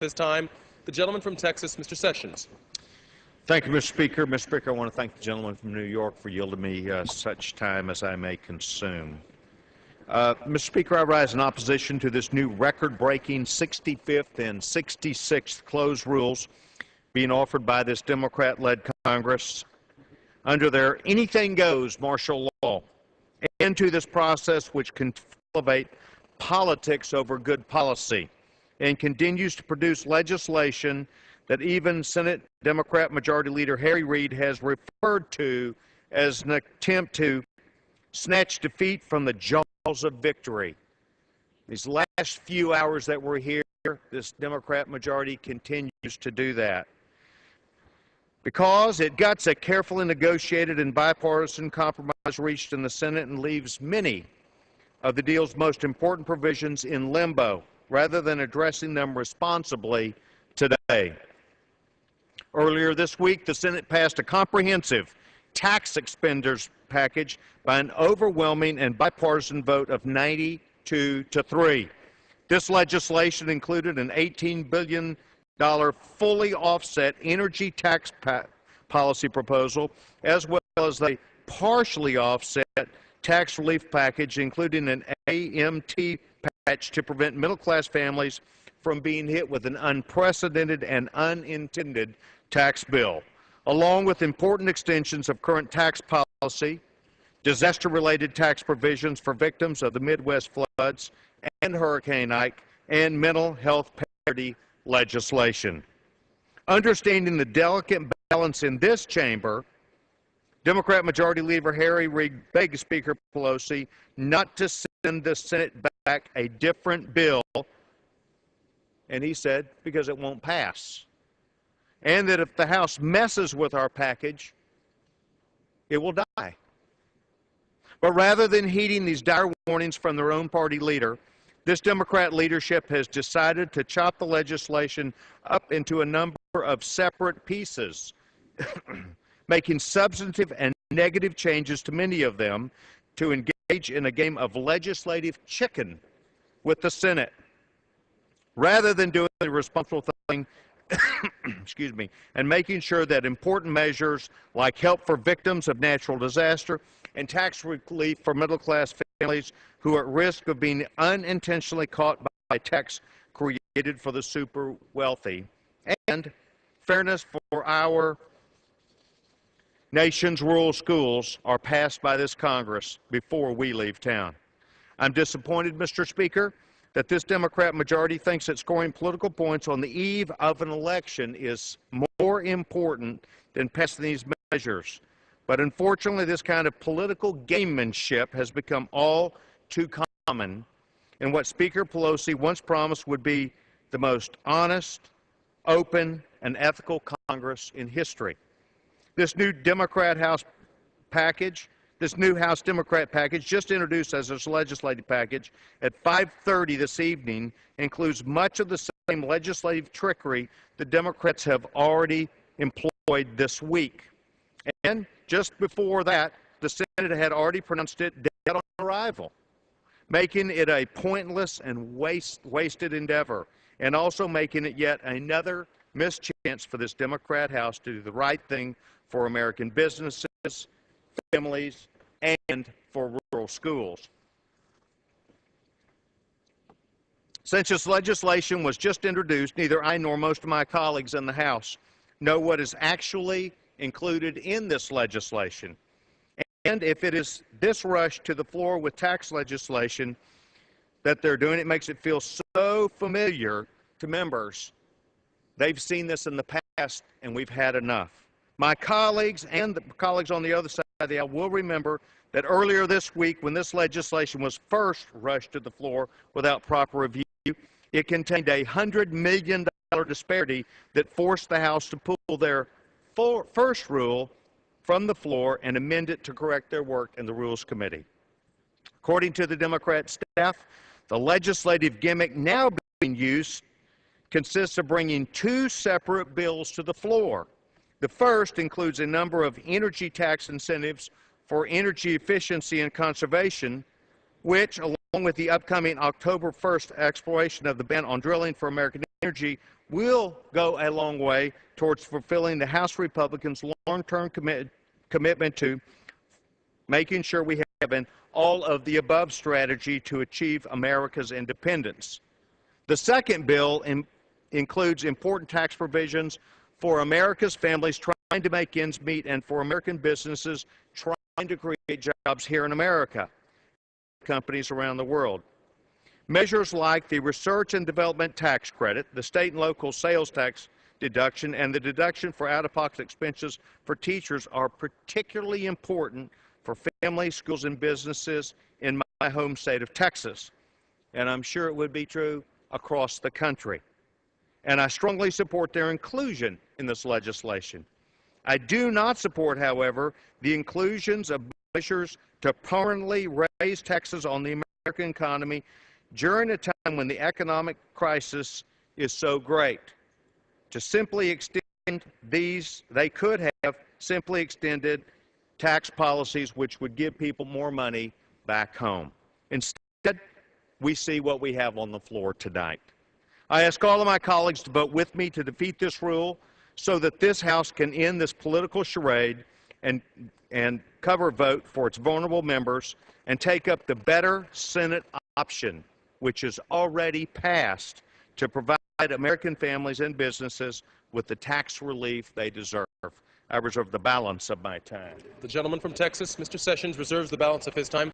This time, the gentleman from Texas, Mr. Sessions. Thank you, Mr. Speaker. Mr. Speaker, I want to thank the gentleman from New York for yielding me such time as I may consume. Mr. Speaker, I rise in opposition to this new record-breaking 65th and 66th closed rules being offered by this Democrat-led Congress under their anything-goes martial law, and to this process which can elevate politics over good policy and continues to produce legislation that even Senate Democrat Majority Leader Harry Reid has referred to as an attempt to snatch defeat from the jaws of victory. These last few hours that we're here, this Democrat majority continues to do that, because it guts a carefully negotiated and bipartisan compromise reached in the Senate and leaves many of the deal's most important provisions in limbo, rather than addressing them responsibly today. Earlier this week, the Senate passed a comprehensive tax expenditures package by an overwhelming and bipartisan vote of 92-3. This legislation included an $18 billion fully offset energy tax policy proposal, as well as a partially offset tax relief package, including an AMT patch to prevent middle-class families from being hit with an unprecedented and unintended tax bill, along with important extensions of current tax policy, disaster-related tax provisions for victims of the Midwest floods and Hurricane Ike, and mental health parity legislation. Understanding the delicate balance in this chamber, Democrat Majority Leader Harry Reid begged Speaker Pelosi not to send the Senate back a different bill, and he said because it won't pass, and that if the House messes with our package, it will die. But rather than heeding these dire warnings from their own party leader, this Democrat leadership has decided to chop the legislation up into a number of separate pieces, making substantive and negative changes to many of them to engage in a game of legislative chicken with the Senate, rather than doing the responsible thing excuse me, and making sure that important measures like help for victims of natural disaster and tax relief for middle-class families who are at risk of being unintentionally caught by tax created for the super wealthy, and fairness for our nation's rural schools are passed by this Congress before we leave town. I'm disappointed, Mr. Speaker, that this Democrat majority thinks that scoring political points on the eve of an election is more important than passing these measures. But unfortunately, this kind of political gamemanship has become all too common in what Speaker Pelosi once promised would be the most honest, open, and ethical Congress in history. This new Democrat House package, this new House Democrat package, just introduced as a legislative package at 5:30 this evening, includes much of the same legislative trickery the Democrats have already employed this week. And just before that, the Senate had already pronounced it dead on arrival, making it a pointless and wasted endeavor, and also making it yet another missed chance for this Democrat House to do the right thing for American businesses, families, and for rural schools. Since this legislation was just introduced, neither I nor most of my colleagues in the House know what is actually included in this legislation. And if it is this rush to the floor with tax legislation that they're doing, it makes it feel so familiar to members. They've seen this in the past, and we've had enough. My colleagues and the colleagues on the other side of the aisle will remember that earlier this week, when this legislation was first rushed to the floor without proper review, it contained a $100 million disparity that forced the House to pull their first rule from the floor and amend it to correct their work in the Rules Committee. According to the Democrat staff, the legislative gimmick now being used consists of bringing two separate bills to the floor. The first includes a number of energy tax incentives for energy efficiency and conservation, which, along with the upcoming October 1st exploration of the ban on drilling for American energy, will go a long way towards fulfilling the House Republicans' long-term commitment to making sure we have an all-of-the-above strategy to achieve America's independence. The second bill includes important tax provisions for America's families trying to make ends meet and for American businesses trying to create jobs here in America, companies around the world. Measures like the Research and Development Tax Credit, the state and local sales tax deduction, and the deduction for out-of-pocket expenses for teachers are particularly important for families, schools, and businesses in my home state of Texas. And I'm sure it would be true across the country. And I strongly support their inclusion in this legislation. I do not support, however, the inclusions of measures to permanently raise taxes on the American economy during a time when the economic crisis is so great. To simply extend these, they could have simply extended tax policies which would give people more money back home. Instead, we see what we have on the floor tonight. I ask all of my colleagues to vote with me to defeat this rule so that this House can end this political charade and cover vote for its vulnerable members and take up the better Senate option, which is already passed, to provide American families and businesses with the tax relief they deserve. I reserve the balance of my time. The gentleman from Texas, Mr. Sessions, reserves the balance of his time.